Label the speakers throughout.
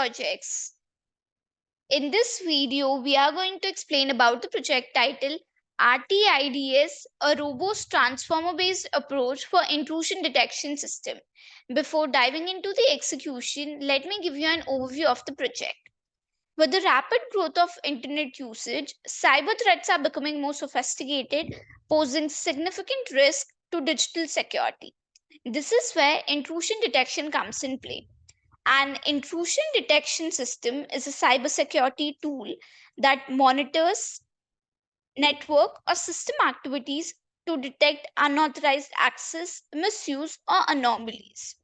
Speaker 1: projects. In this video, we are going to explain about the project title RTIDS, a robust transformer-based approach for intrusion detection system. Before diving into the execution, let me give you an overview of the project. With the rapid growth of internet usage, cyber threats are becoming more sophisticated, posing significant risk to digital security. This is where intrusion detection comes in play. An intrusion detection system is a cybersecurity tool that monitors network or system activities to detect unauthorized access, misuse, or anomalies.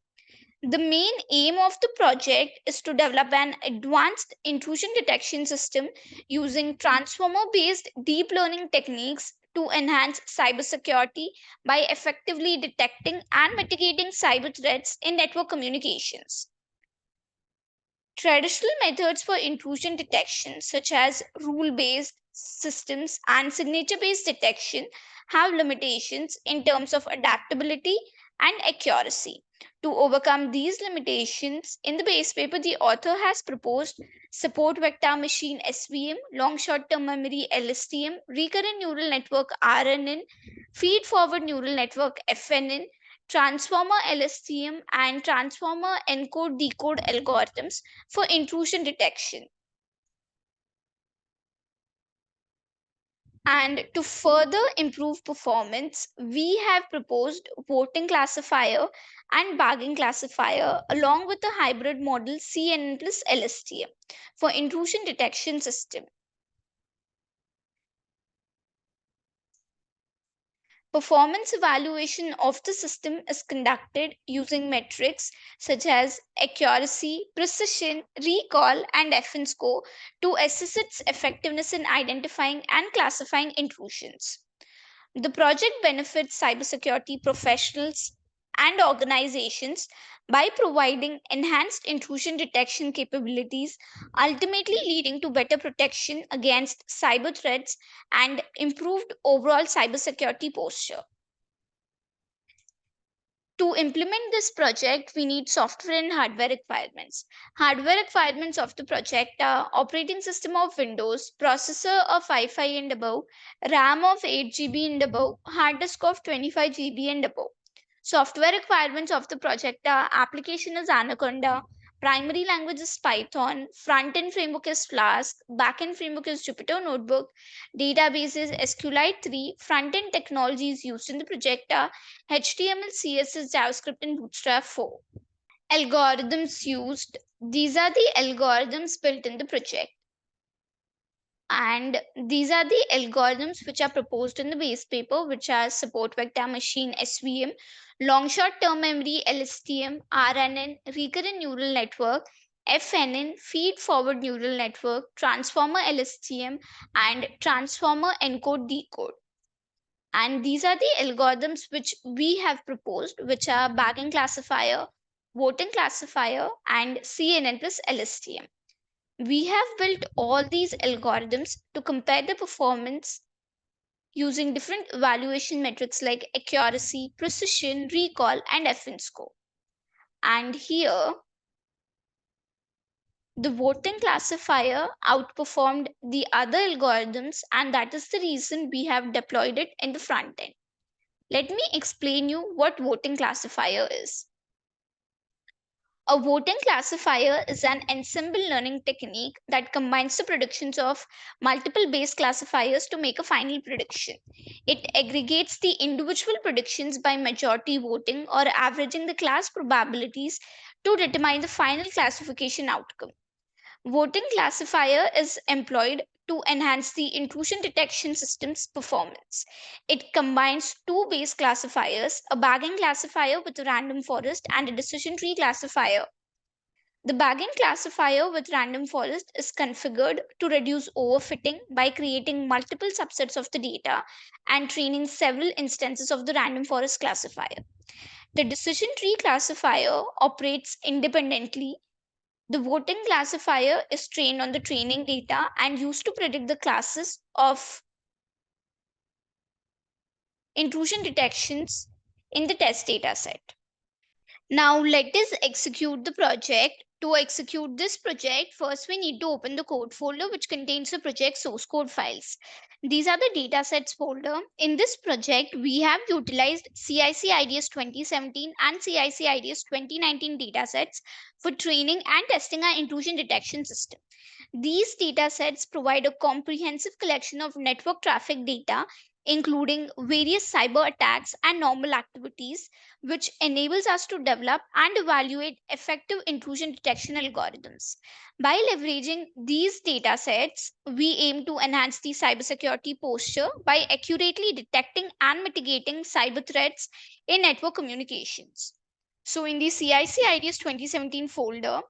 Speaker 1: The main aim of the project is to develop an advanced intrusion detection system using transformer based deep learning techniques to enhance cybersecurity by effectively detecting and mitigating cyber threats in network communications. Traditional methods for intrusion detection, such as rule based systems and signature based detection, have limitations in terms of adaptability and accuracy. To overcome these limitations, in the base paper, the author has proposed support vector machine SVM, long short term memory LSTM, recurrent neural network RNN, feed forward neural network FNN, transformer LSTM, and transformer encode decode algorithms for intrusion detection. And to further improve performance, we have proposed voting classifier and bagging classifier along with a hybrid model CNN plus LSTM for intrusion detection system. Performance evaluation of the system is conducted using metrics such as accuracy, precision, recall, and FN score to assess its effectiveness in identifying and classifying intrusions. The project benefits cybersecurity professionals and organizations by providing enhanced intrusion detection capabilities, ultimately leading to better protection against cyber threats and improved overall cybersecurity posture. To implement this project, we need software and hardware requirements. Hardware requirements of the project are operating system of Windows, processor of Wi-Fi and above, RAM of 8 GB and above, hard disk of 25 GB and above. Software requirements of the project are application is Anaconda, primary language is Python, front-end framework is Flask, back-end framework is Jupyter Notebook, database is SQLite 3, front-end technologies used in the project are HTML, CSS, JavaScript, and Bootstrap 4. Algorithms used. These are the algorithms built in the project. And these are the algorithms which are proposed in the base paper, which are support vector machine SVM, long short term memory LSTM, RNN, recurrent neural network, FNN, feed forward neural network, transformer LSTM, and transformer encode decode. And these are the algorithms which we have proposed, which are bagging classifier, voting classifier, and CNN plus LSTM. We have built all these algorithms to compare the performance using different evaluation metrics like accuracy, precision, recall, and FN score. And here, the voting classifier outperformed the other algorithms, and that is the reason we have deployed it in the front end. Let me explain you what voting classifier is. A voting classifier is an ensemble learning technique that combines the predictions of multiple base classifiers to make a final prediction. It aggregates the individual predictions by majority voting or averaging the class probabilities to determine the final classification outcome. Voting classifier is employed to enhance the intrusion detection system's performance. It combines two base classifiers, a bagging classifier with a random forest and a decision tree classifier. The bagging classifier with random forest is configured to reduce overfitting by creating multiple subsets of the data and training several instances of the random forest classifier. The decision tree classifier operates independently. The voting classifier is trained on the training data and used to predict the classes of intrusion detections in the test data set. Now let us execute the project To execute this project, first we need to open the code folder which contains the project source code files. These are the datasets folder. In this project, we have utilized CIC-IDS 2017 and CIC-IDS 2019 datasets for training and testing our intrusion detection system. These datasets provide a comprehensive collection of network traffic data, including various cyber attacks and normal activities, which enables us to develop and evaluate effective intrusion detection algorithms. By leveraging these datasets, we aim to enhance the cybersecurity posture by accurately detecting and mitigating cyber threats in network communications. So, in the CIC-IDS 2017 folder,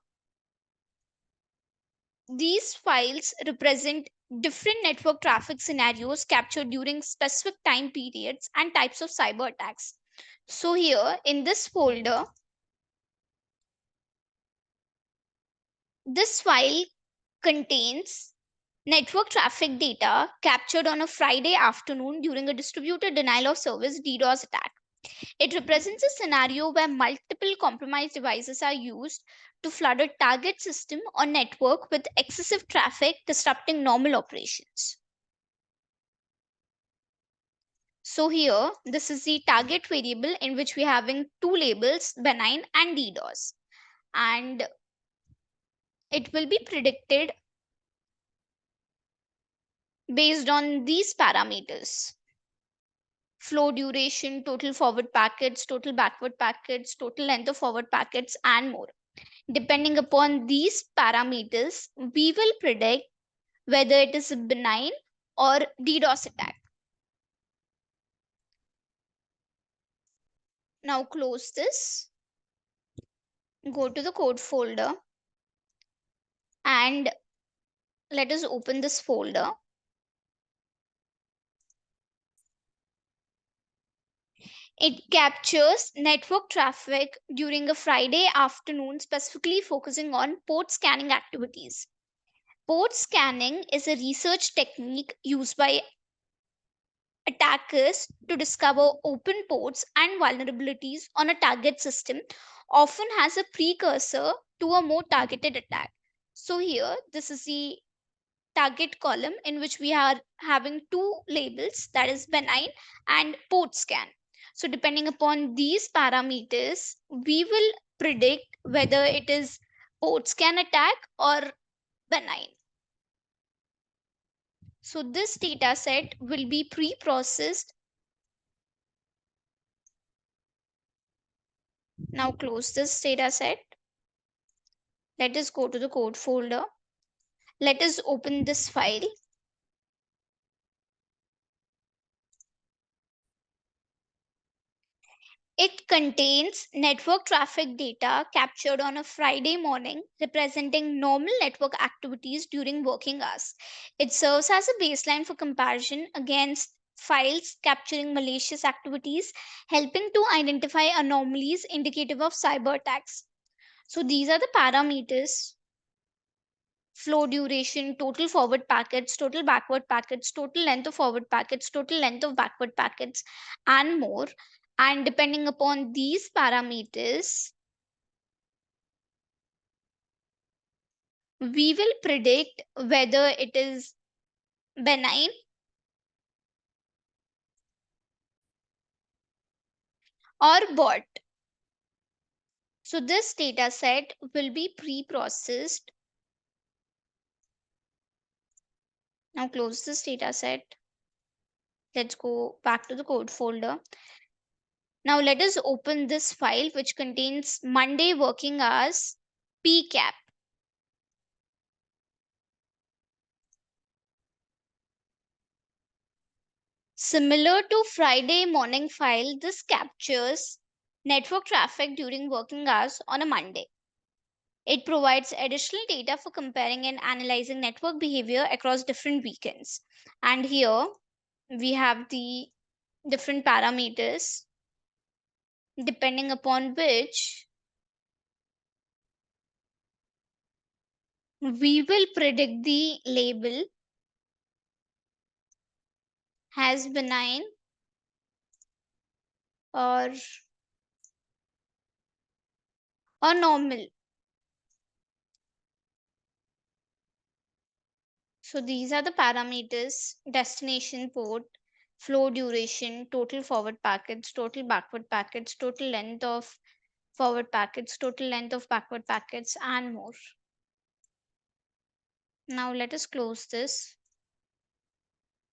Speaker 1: these files represent different network traffic scenarios captured during specific time periods and types of cyber attacks. So, here in this folder, this file contains network traffic data captured on a Friday afternoon during a distributed denial of service DDoS attack. It represents a scenario where multiple compromised devices are used to flood a target system or network with excessive traffic, disrupting normal operations. So here, this is the target variable in which we are having two labels, benign and DDoS. And it will be predicted based on these parameters: flow duration, total forward packets, total backward packets, total length of forward packets, and more. Depending upon these parameters, we will predict whether it is a benign or DDoS attack. Now close this, go to the code folder, and let us open this folder. It captures network traffic during a Friday afternoon, specifically focusing on port scanning activities. Port scanning is a research technique used by attackers to discover open ports and vulnerabilities on a target system, often has a precursor to a more targeted attack. So here, this is the target column in which we are having two labels, that is benign and port scan. So depending upon these parameters, we will predict whether it is port scan attack or benign. So this data set will be pre-processed. Now close this data set. Let us go to the code folder. Let us open this file. It contains network traffic data captured on a Friday morning, representing normal network activities during working hours. It serves as a baseline for comparison against files capturing malicious activities, helping to identify anomalies indicative of cyber attacks. So these are the parameters: flow duration, total forward packets, total backward packets, total length of forward packets, total length of backward packets, and more. And depending upon these parameters, we will predict whether it is benign or bot. So this data set will be pre-processed. Now close this data set. Let's go back to the code folder. Now let us open this file which contains Monday working hours PCAP. Similar to Friday morning file, this captures network traffic during working hours on a Monday. It provides additional data for comparing and analyzing network behavior across different weekends. And here we have the different parameters depending upon which we will predict the label as benign or normal. So these are the parameters: destination port, flow duration, total forward packets, total backward packets, total length of forward packets, total length of backward packets, and more. Now let us close this.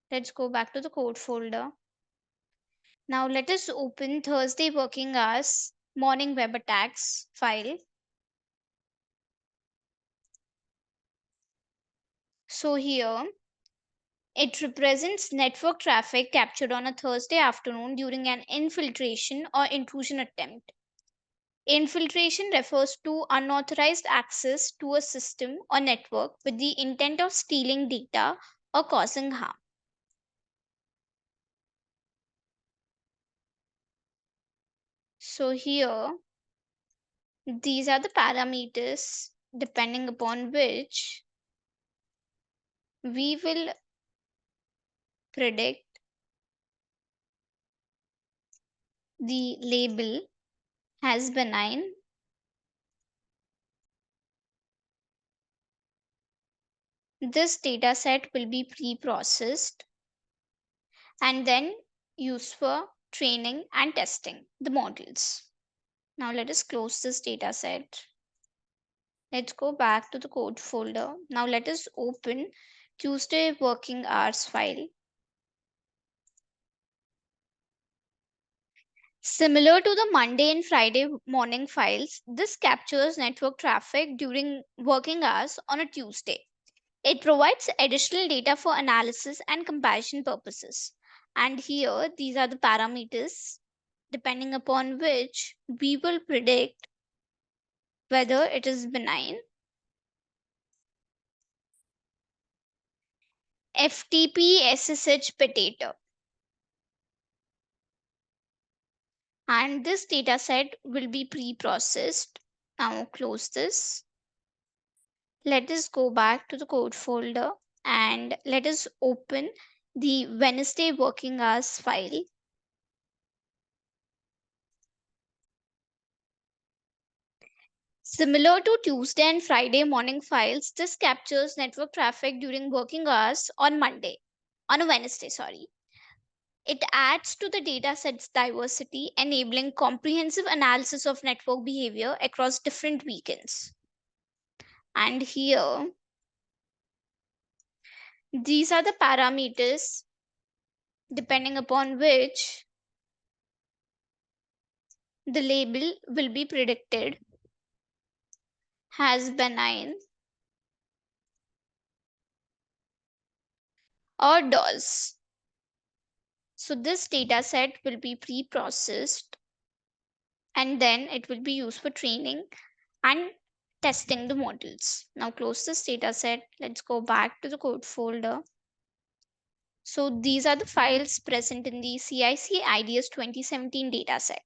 Speaker 1: Let's go back to the code folder. Now let us open Thursday working hours morning web attacks file. So here it represents network traffic captured on a Thursday afternoon during an infiltration or intrusion attempt. Infiltration refers to unauthorized access to a system or network with the intent of stealing data or causing harm. So here, these are the parameters depending upon which we will predict the label as benign, this data set will be pre-processed and then used for training and testing the models. Now let us close this data set. Let's go back to the code folder. Now let us open Tuesday working hours file. Similar to the Monday and Friday morning files, this captures network traffic during working hours on a Tuesday. It provides additional data for analysis and comparison purposes. And here, these are the parameters depending upon which we will predict whether it is benign, FTP SSH potato. And this data set will be pre-processed. Now close this. Let us go back to the code folder and let us open the Wednesday working hours file. Similar to Tuesday and Friday morning files, this captures network traffic during working hours on a Wednesday, sorry. It adds to the dataset's diversity, enabling comprehensive analysis of network behavior across different weekends. And here, these are the parameters depending upon which the label will be predicted as benign or DOS. So this data set will be pre-processed and then it will be used for training and testing the models. Now close this data set. Let's go back to the code folder. So these are the files present in the CIC IDS 2017 dataset.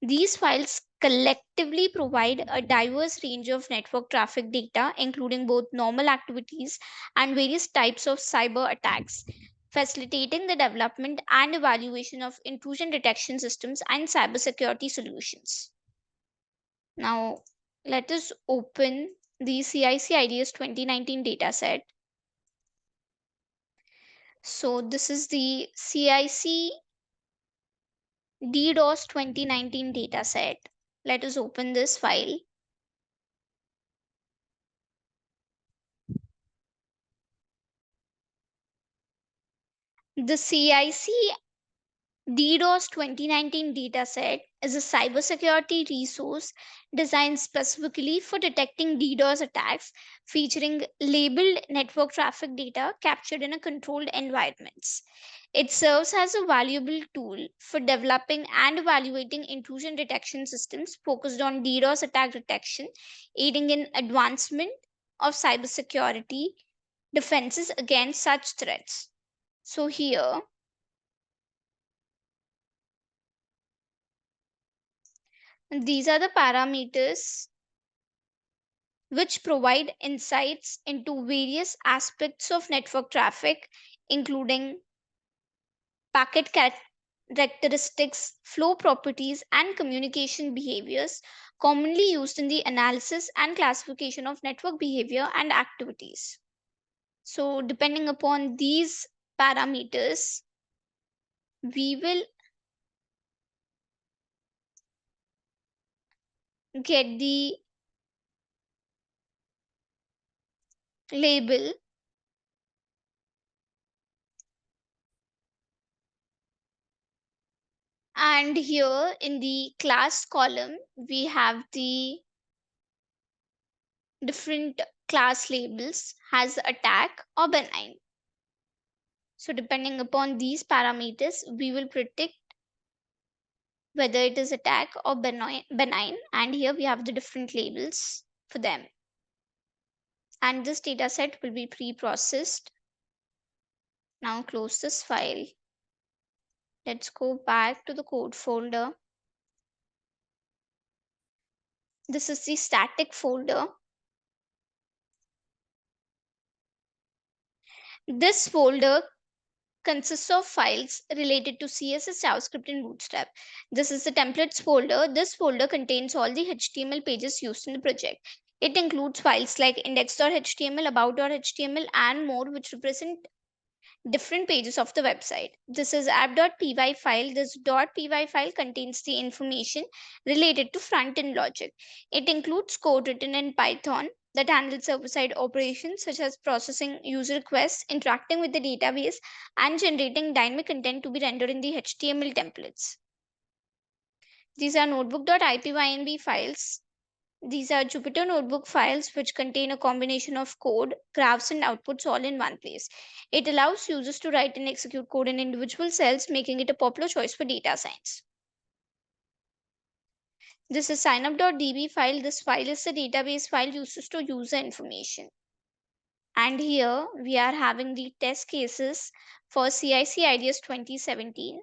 Speaker 1: These files collectively provide a diverse range of network traffic data, including both normal activities and various types of cyber attacks, facilitating the development and evaluation of intrusion detection systems and cybersecurity solutions. Now, let us open the CIC IDS 2019 dataset. So, this is the CIC DDoS 2019 dataset. Let us open this file. The CIC DDoS 2019 dataset is a cybersecurity resource designed specifically for detecting DDoS attacks, featuring labeled network traffic data captured in a controlled environments. It serves as a valuable tool for developing and evaluating intrusion detection systems focused on DDoS attack detection, aiding in advancement of cybersecurity defenses against such threats. So here, these are the parameters which provide insights into various aspects of network traffic, including packet characteristics, flow properties, and communication behaviors commonly used in the analysis and classification of network behavior and activities. So depending upon these parameters, we will get the label. And here in the class column, we have the different class labels has attack or benign. So depending upon these parameters, we will predict whether it is attack or benign. And here we have the different labels for them. And this data set will be pre-processed. Now close this file. Let's go back to the code folder. This is the static folder. This folder consists of files related to CSS, JavaScript, and Bootstrap. This is the templates folder. This folder contains all the HTML pages used in the project. It includes files like index.html, about.html, and more, which represent different pages of the website. This is app.py file. This .py file contains the information related to front-end logic. It includes code written in Python that handles server-side operations such as processing user requests, interacting with the database, and generating dynamic content to be rendered in the HTML templates. These are notebook.ipynb files. These are Jupyter Notebook files which contain a combination of code, graphs, and outputs all in one place. It allows users to write and execute code in individual cells, making it a popular choice for data science. This is signup.db file. This file is the database file used to store user information. And here we are having the test cases for CIC-IDS 2017.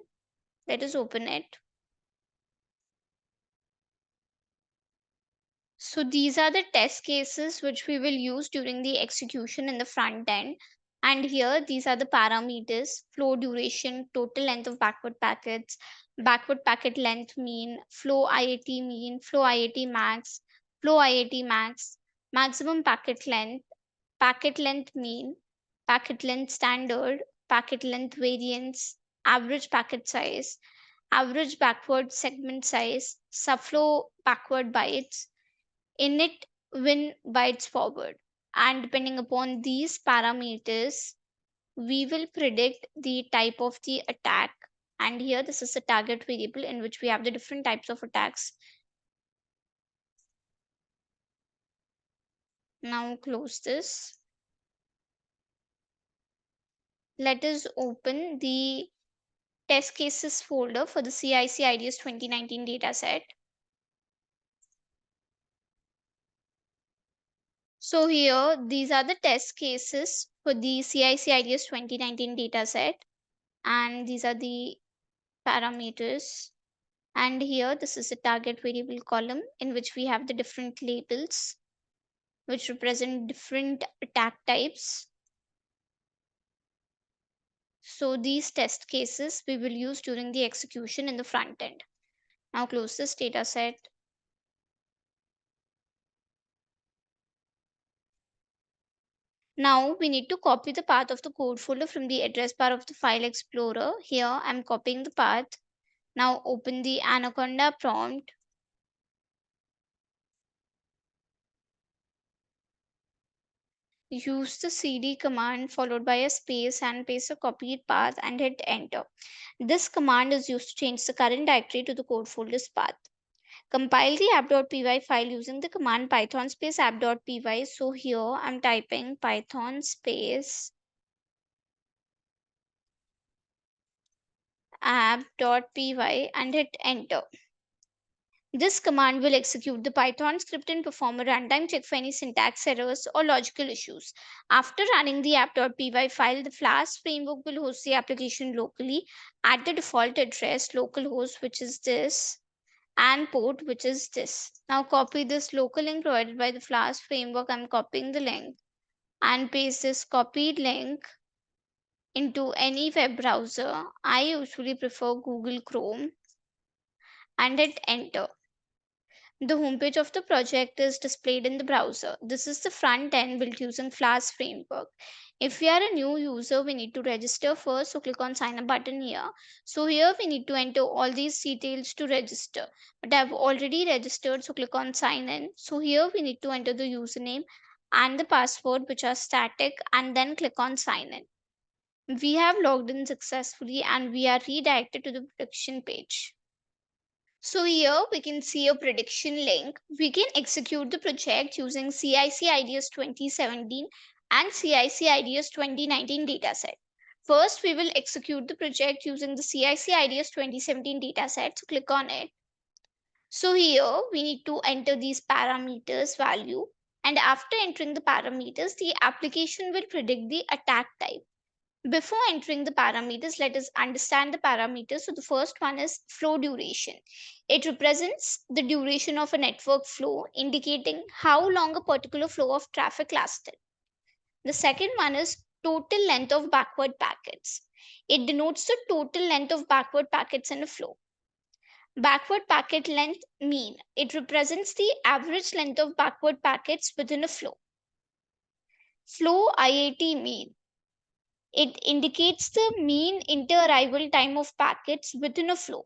Speaker 1: Let us open it. So these are the test cases which we will use during the execution in the front end. And here these are the parameters: flow duration, total length of backward packets, backward packet length mean, flow IAT mean, flow IAT max, flow IAT max, maximum packet length mean, packet length standard, packet length variance, average packet size, average backward segment size, subflow backward bytes, init when bytes forward. And depending upon these parameters, we will predict the type of the attack. And here this is the target variable in which we have the different types of attacks. Now close this. Let us open the test cases folder for the CIC-IDS 2019 dataset. So here these are the test cases for the CIC-IDS 2019 dataset, and these are the parameters. And here this is the target variable column in which we have the different labels which represent different attack types. So these test cases we will use during the execution in the front end. Now close this data set. Now we need to copy the path of the code folder from the address bar of the file explorer. Here I'm copying the path. Now open the Anaconda prompt. Use the cd command followed by a space and paste a copied path and hit enter. This command is used to change the current directory to the code folder's path. Compile the app.py file using the command python space app.py. So here I'm typing python space app.py and hit enter. This command will execute the Python script and perform a runtime check for any syntax errors or logical issues. After running the app.py file, the Flask framework will host the application locally at the default address localhost, which is this, and port, which is this. Now copy this local link provided by the Flask framework. I'm copying the link and paste this copied link into any web browser. I usually prefer Google Chrome and hit enter. The homepage of the project is displayed in the browser. This is the front end built using Flask framework. If we are a new user, we need to register first. So click on sign up button here. So here we need to enter all these details to register. But I've already registered. So click on sign in. So here we need to enter the username and the password, which are static, and then click on sign in. We have logged in successfully and we are redirected to the prediction page. So here we can see a prediction link. We can execute the project using CIC-IDS 2017 and CIC-IDS 2019 dataset. First, we will execute the project using the CIC-IDS 2017 dataset. So click on it. So here we need to enter these parameters value, and after entering the parameters, the application will predict the attack type. Before entering the parameters, let us understand the parameters. So the first one is flow duration. It represents the duration of a network flow, indicating how long a particular flow of traffic lasted. The second one is total length of backward packets. It denotes the total length of backward packets in a flow. Backward packet length mean. It represents the average length of backward packets within a flow. Flow IAT mean. It indicates the mean inter-arrival time of packets within a flow.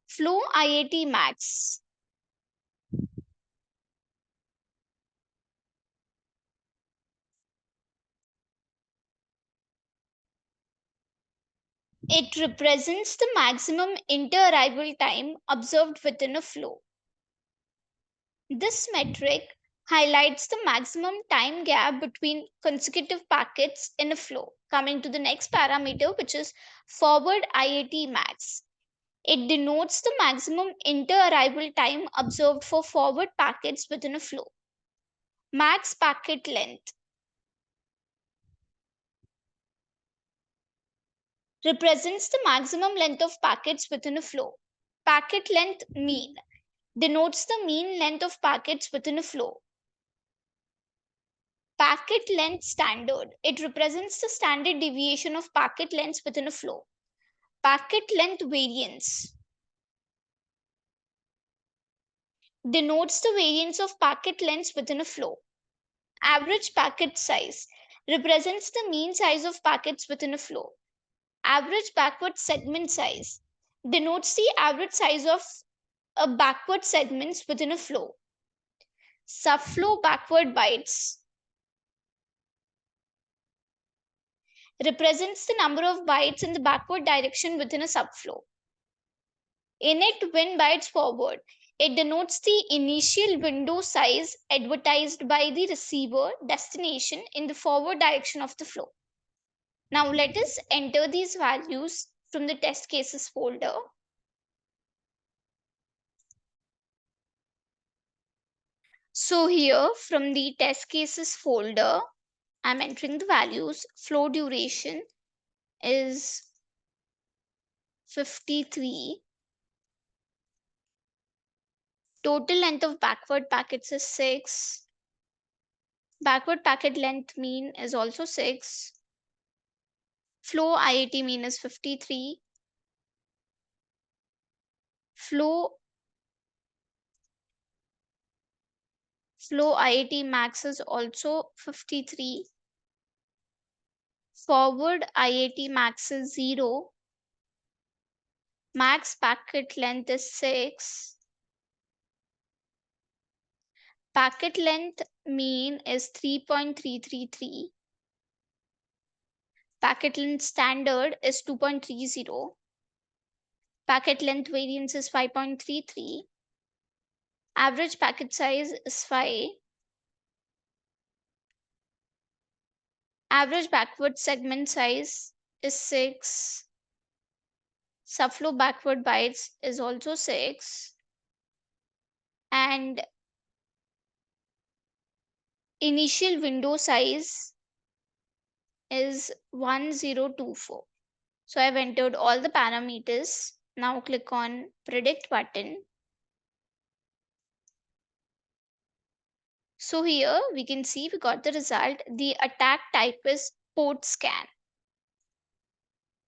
Speaker 1: Flow IAT max. It represents the maximum inter-arrival time observed within a flow. This metric highlights the maximum time gap between consecutive packets in a flow. Coming to the next parameter, which is forward IAT max. It denotes the maximum inter-arrival time observed for forward packets within a flow. Max packet length represents the maximum length of packets within a flow. Packet length mean denotes the mean length of packets within a flow. Packet length standard. It represents the standard deviation of packet lengths within a flow. Packet length variance denotes the variance of packet lengths within a flow. Average packet size represents the mean size of packets within a flow. Average backward segment size denotes the average size of backward segments within a flow. Subflow backward bytes represents the number of bytes in the backward direction within a subflow. Init win bytes forward. It denotes the initial window size advertised by the receiver destination in the forward direction of the flow. Now let us enter these values from the test cases folder. So here from the test cases folder, I'm entering the values. Flow duration is 53. Total length of backward packets is 6. Backward packet length mean is also 6. Flow IAT mean is 53. Flow IAT max is also 53. Forward IAT max is 0. Max packet length is 6. Packet length mean is 3.333. Packet length standard is 2.30. Packet length variance is 5.33. Average packet size is 5. Average backward segment size is 6. Subflow backward bytes is also 6. And initial window size is 1024. So I've entered all the parameters. Now click on predict button. So here we can see we got the result. The attack type is port scan.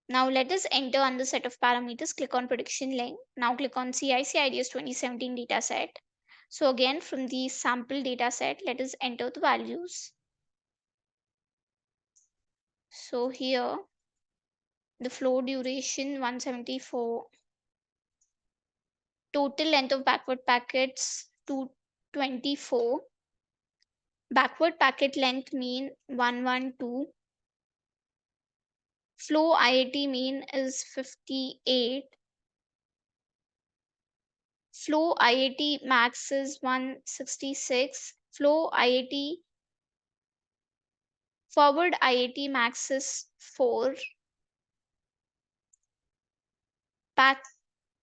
Speaker 1: Now let us enter on the set of parameters. Click on prediction link. Now click on CIC-IDS 2017 dataset. So again from the sample dataset, let us enter the values. So here the flow duration 174, total length of backward packets 224, backward packet length mean 112, flow IAT mean is 58, flow IAT max is 166, flow IAT forward IAT max is 4, pack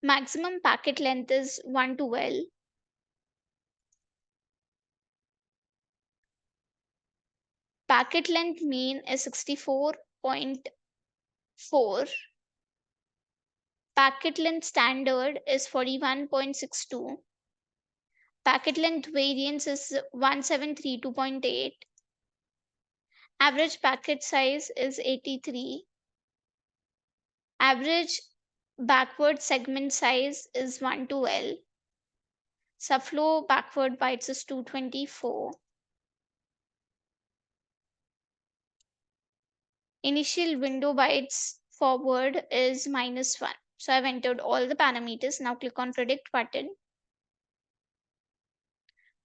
Speaker 1: maximum packet length is 112, packet length mean is 64.4, packet length standard is 41.62, packet length variance is 1732.8, average packet size is 83, average backward segment size is 112, subflow backward bytes is 224, initial window bytes forward is -1. So I've entered all the parameters. Now click on predict button.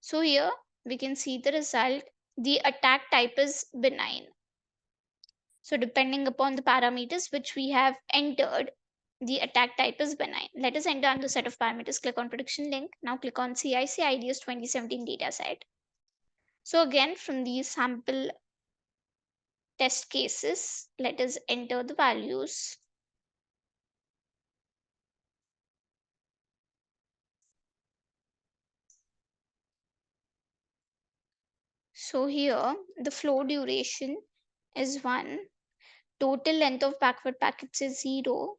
Speaker 1: So here we can see the result. The attack type is benign. So depending upon the parameters which we have entered, the attack type is benign. Let us enter another set of parameters. Click on prediction link. Now click on CIC-IDS 2017 dataset. So again, from these sample test cases, let us enter the values. So here the flow duration is 1, total length of backward packets is 0,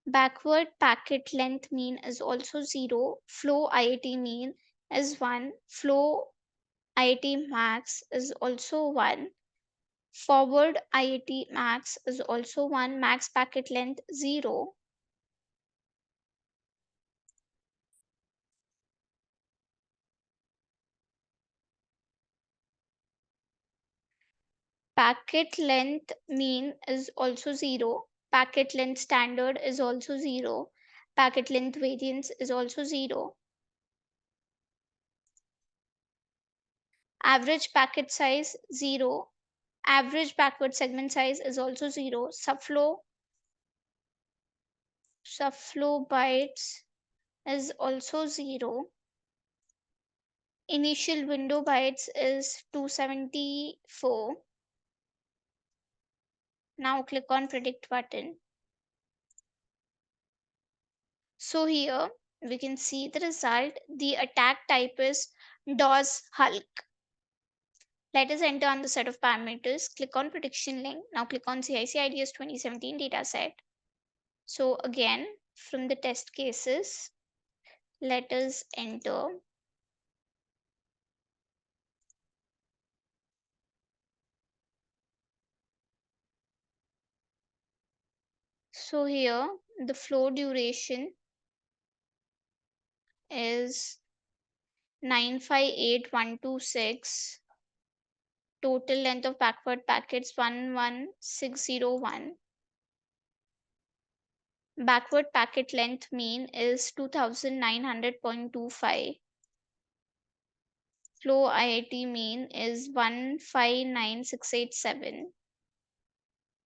Speaker 1: backward packet length mean is also 0, flow IAT mean is 1, flow IAT max is also 1, forward IAT max is also 1, max packet length 0, packet length mean is also 0, packet length standard is also 0, packet length variance is also 0, average packet size 0, average backward segment size is also 0, subflow bytes is also 0, initial window bytes is 274. Now click on predict button. So here we can see the result. The attack type is DOS Hulk. Let us enter on the set of parameters. Click on prediction link. Now click on CIC-IDS 2017 dataset. So again, from the test cases, let us enter. So here the flow duration is 958126, total length of backward packets 11601, backward packet length mean is 2900.25, flow IIT mean is 159687,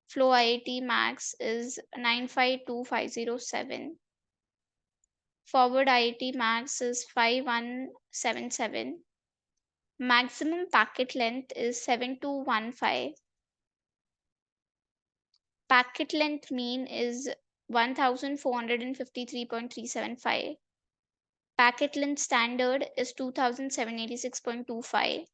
Speaker 1: flow IIT max is 952507, forward IIT max is 5177, maximum packet length is 7215, packet length mean is 1453.375, packet length standard is 2786.25,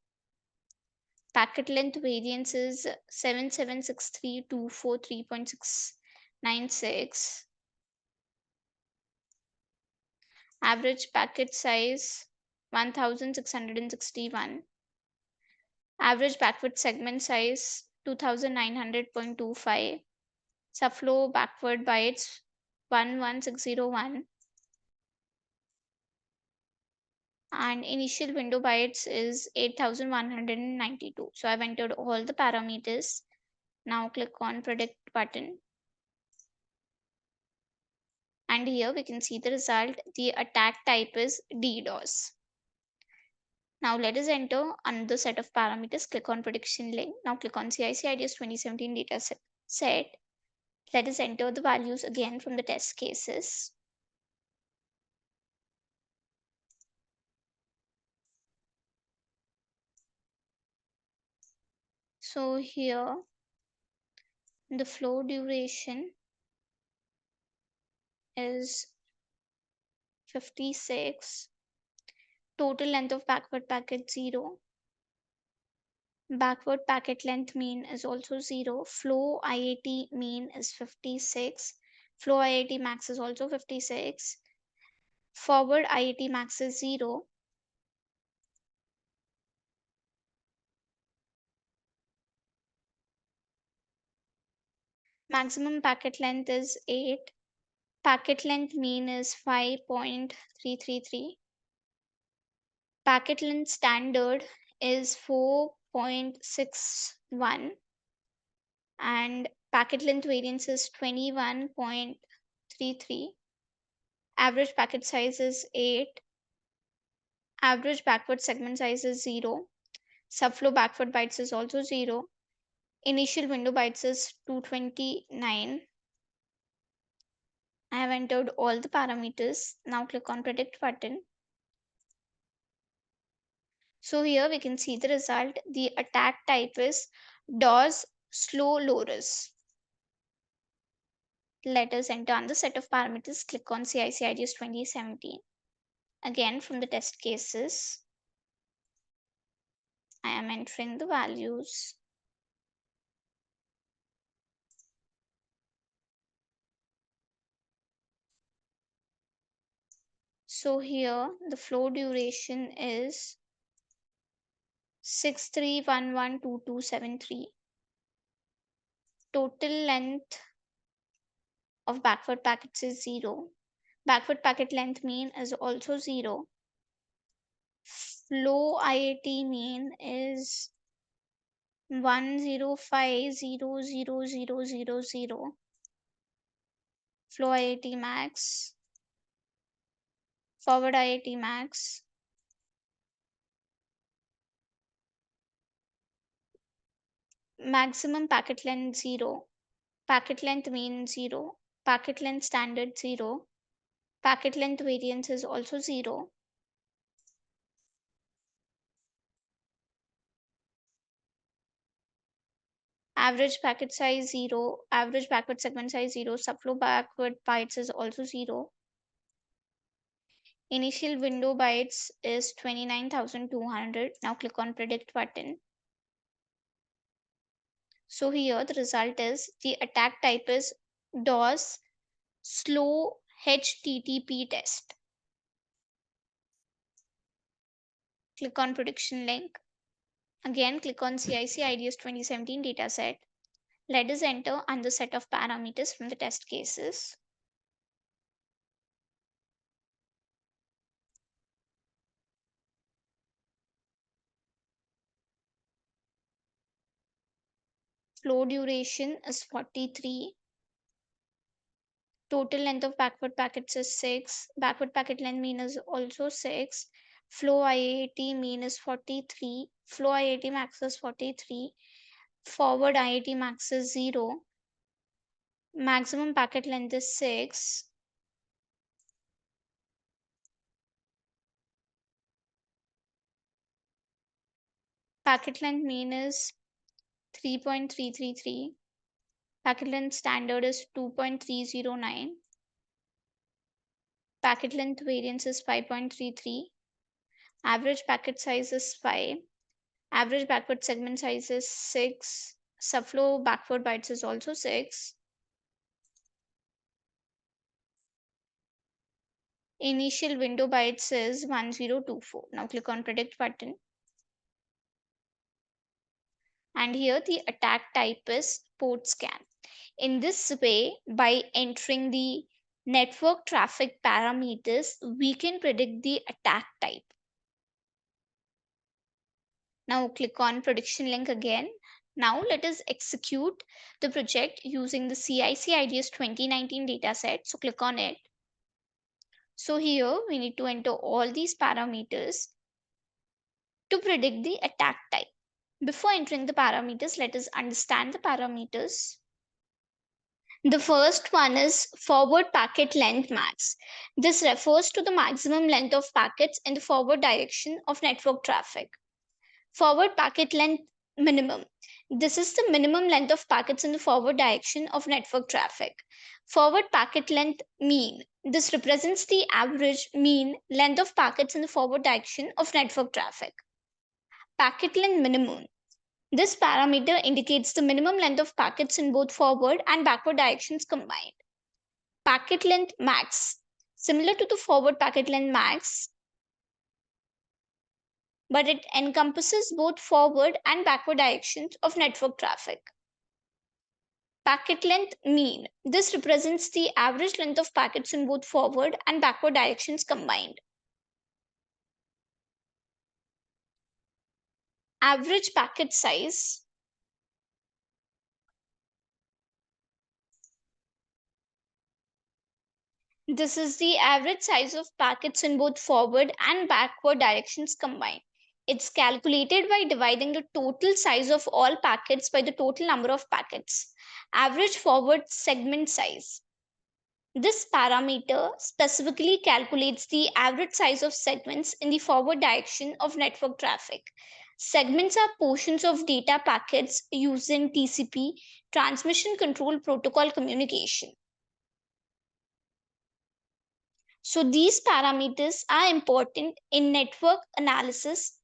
Speaker 1: packet length variance is 7763243.696, average packet size 1661, average backward segment size 2900.25, subflow backward bytes 11601, and initial window bytes is 8192. So I've entered all the parameters. Now click on predict button. And here we can see the result. The attack type is DDoS. Now let us enter another set of parameters. Click on prediction link. Now click on CICIDS 2017 data set. Let us enter the values again from the test cases. So here the flow duration is 56. Total length of backward packet 0. Backward packet length mean is also 0. Flow IAT mean is 56. Flow IAT max is also 56. Forward IAT max is 0. Maximum packet length is 8. Packet length mean is 5.333. Packet length standard is 4.61 and packet length variance is 21.33. Average packet size is 8. Average backward segment size is 0. Subflow backward bytes is also 0. Initial window bytes is 229. I have entered all the parameters. Now click on predict button. So here we can see the result. The attack type is DOS slow loaders. Let us enter on the set of parameters. Click on CICIDS 2017. Again from the test cases, I am entering the values. So here the flow duration is 63112273. Total length of backward packets is 0. Backward packet length mean is also 0. Flow IAT mean is 105.00000. Flow IAT max, forward IAT max, maximum packet length 0. Packet length mean 0. Packet length standard 0. Packet length variance is also 0. Average packet size 0. Average backward segment size 0. Subflow backward bytes is also 0. Initial window bytes is 29,200. Now click on predict button. So here the result is the attack type is DOS slow HTTP test. Click on prediction link. Again click on CICIDS 2017 dataset. Let us enter another set of parameters from the test cases. Flow duration is 43. Total length of backward packets is 6. Backward packet length mean is also 6. Flow IAT mean is 43. Flow IAT max is 43. Forward IAT max is 0. Maximum packet length is 6. Packet length mean is 3.333. Packet length standard is 2.309. Packet length variance is 5.33. Average packet size is 5. Average backward segment size is 6. Subflow backward bytes is also 6. Initial window bytes is 1024. Now click on predict button. And here the attack type is port scan. In this way, by entering the network traffic parameters, we can predict the attack type. Now click on prediction link again. Now let us execute the project using the CIC-IDS 2019 dataset. So click on it. So here we need to enter all these parameters to predict the attack type. Before entering the parameters, let us understand the parameters. The first one is forward packet length max. This refers to the maximum length of packets in the forward direction of network traffic. Forward packet length minimum. This is the minimum length of packets in the forward direction of network traffic. Forward packet length mean. This represents the average mean length of packets in the forward direction of network traffic. Packet length minimum. This parameter indicates the minimum length of packets in both forward and backward directions combined. Packet length max. Similar to the forward packet length max, but it encompasses both forward and backward directions of network traffic. Packet length mean. This represents the average length of packets in both forward and backward directions combined. Average packet size. This is the average size of packets in both forward and backward directions combined. It's calculated by dividing the total size of all packets by the total number of packets. Average forward segment size. This parameter specifically calculates the average size of segments in the forward direction of network traffic. Segments are portions of data packets used in TCP, transmission control protocol communication. So these parameters are important in network analysis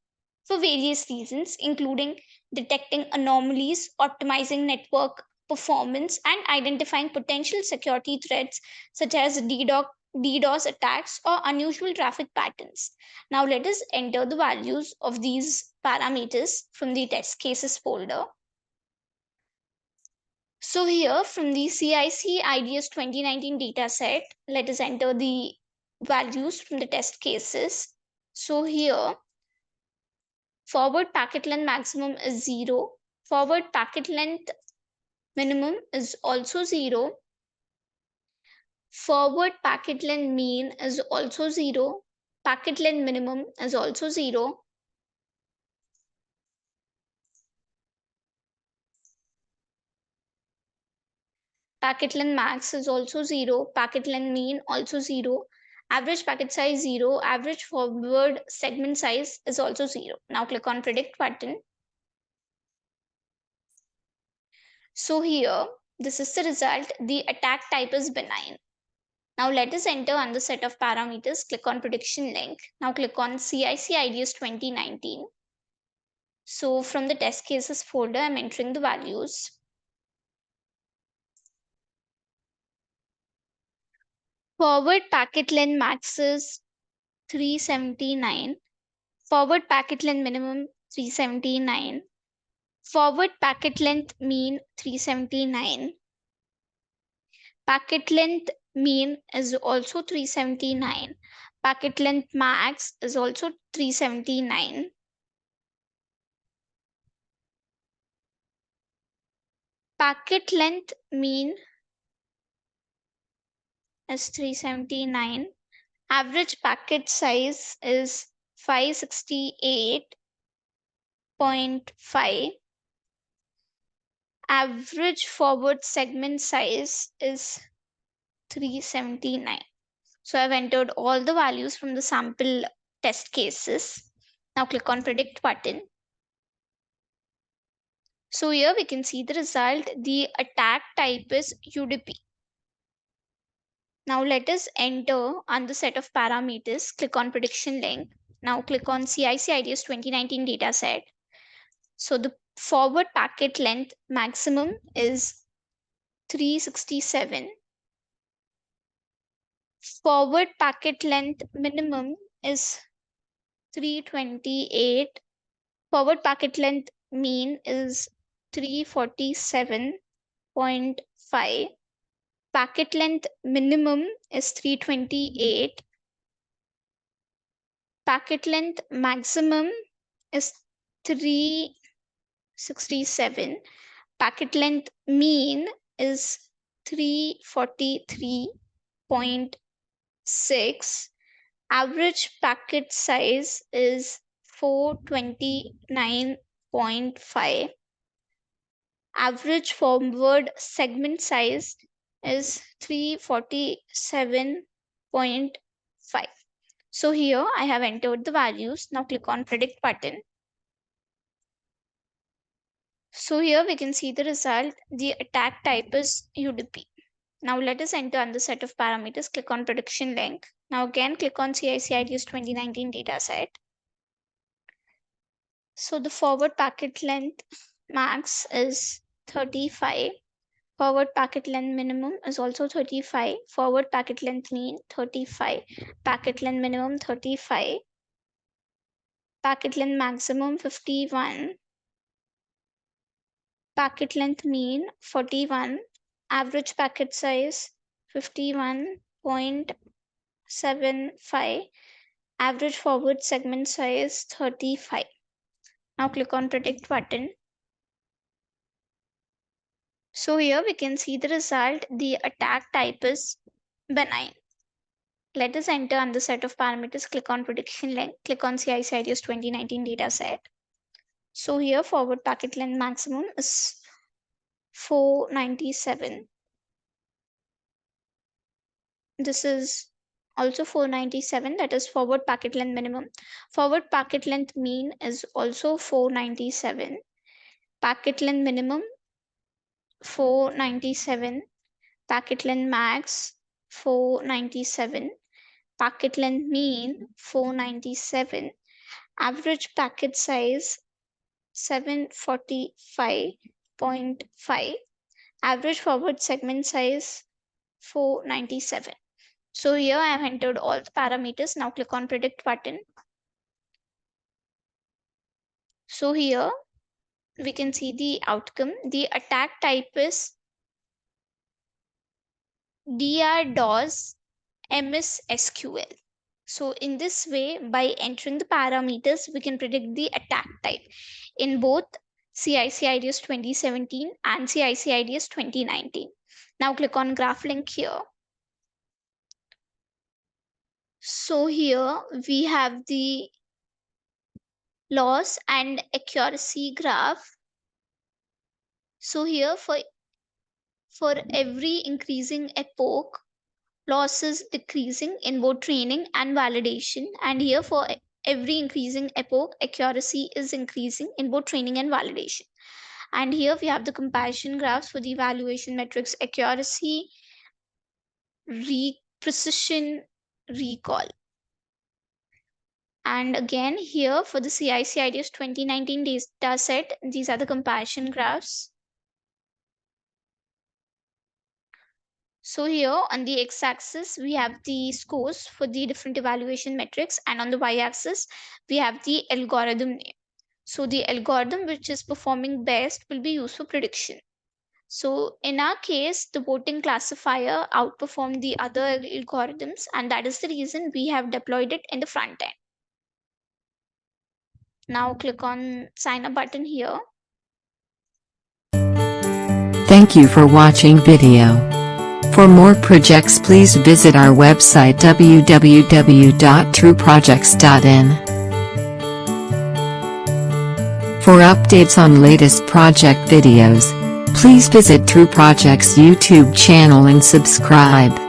Speaker 1: for various reasons, including detecting anomalies, optimizing network performance, and identifying potential security threats such as DDoS attacks or unusual traffic patterns. Now let us enter the values of these parameters from the test cases folder. So here from the CIC IDS 2019 dataset, let us enter the values from the test cases. So here, forward packet length maximum is 0. Forward packet length minimum is also 0. Forward packet length mean is also 0. Packet length minimum is also 0. Packet length max is also 0. Packet length mean also 0. Average packet size 0. Average forward segment size is also 0. Now click on predict button. So here, this is the result. The attack type is benign. Now let us enter on the set of parameters. Click on prediction link. Now click on CIC IDS 2019. So from the test cases folder, I'm entering the values. Forward packet length max is 379. Forward packet length minimum 379. Forward packet length mean 379. Packet length mean is also 379. Packet length max is also 379. Packet length mean is 379. Average packet size is 568.5. Average forward segment size is 379. So I've entered all the values from the sample test cases. Now click on predict button. So here we can see the result. The attack type is UDP. Now let us enter on the set of parameters. Click on prediction link. Now click on CIC IDS 2019 dataset. So the forward packet length maximum is 367. Forward packet length minimum is 328. Forward packet length mean is 347.5. Packet length minimum is 328. Packet length maximum is 367. 67. Packet length mean is 343.6. Average packet size is 429.5. Average forward segment size is 347.5. So here I have entered the values. Now click on predict button. So here we can see the result. The attack type is UDP. Now let us enter on the set of parameters. Click on prediction link. Now again click on CICIDS 2019 dataset. So the forward packet length max is 35. Forward packet length minimum is also 35. Forward packet length mean 35. Packet length minimum 35. Packet length maximum 51. Packet length mean 41. Average packet size 51.75. Average forward segment size 35. Now click on predict button. So here we can see the result. The attack type is benign. Let us enter on the set of parameters. Click on prediction length. Click on CICIDS 2019 dataset. So here forward packet length maximum is 497. This is also 497, that is forward packet length minimum. Forward packet length mean is also 497. Packet length minimum 497. Packet length max 497. Packet length mean 497. Average packet size 745.5. Average forward segment size 497. So here I have entered all the parameters. Now click on predict button. So here we can see the outcome. The attack type is DRDOS MS SQL. So in this way, by entering the parameters, we can predict the attack type in both CICIDS 2017 and CICIDS 2019. Now click on graph link here. So here we have the loss and accuracy graph. So here for every increasing epoch, loss is decreasing in both training and validation. And here for every increasing epoch, accuracy is increasing in both training and validation. And here we have the comparison graphs for the evaluation metrics: accuracy, precision, recall. And again here for the CICIDS 2019 data set, these are the comparison graphs. So here on the x-axis, we have the scores for the different evaluation metrics, and on the y-axis, we have the algorithm name. So the algorithm which is performing best will be used for prediction. So in our case, the voting classifier outperformed the other algorithms, and that is the reason we have deployed it in the front end. Now click on sign up button here.
Speaker 2: Thank you for watching video. For more projects, please visit our website www.trueprojects.in. For updates on latest project videos, please visit True Projects YouTube channel and subscribe.